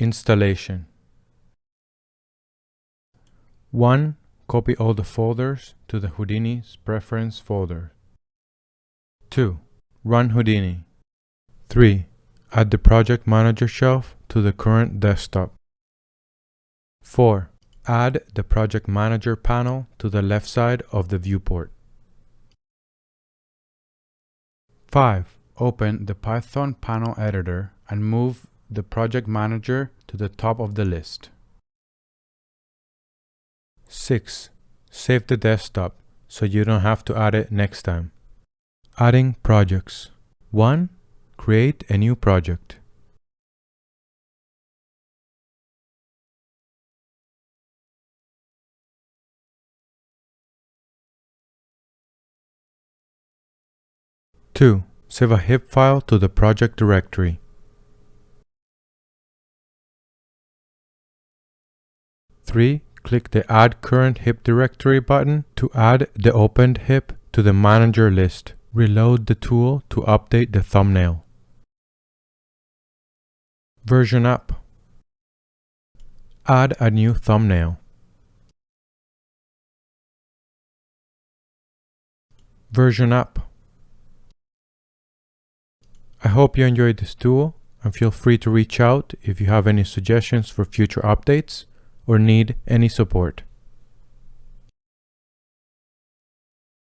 Installation. 1. Copy all the folders to the Houdini's preference folder. 2. Run Houdini. 3. Add the project manager shelf to the current desktop. 4. Add the project manager panel to the left side of the viewport. 5. Open the Python panel editor and move the project manager to the top of the list. 6. Save the desktop so you don't have to add it next time. Adding projects. 1. Create a new project. 2. Save a hip file to the project directory. 3. Click the Add Current Hip Directory button to add the opened hip to the manager list. Reload the tool to update the thumbnail. Version up. Add a new thumbnail. Version up. I hope you enjoyed this tool, and feel free to reach out if you have any suggestions for future updates or need any support.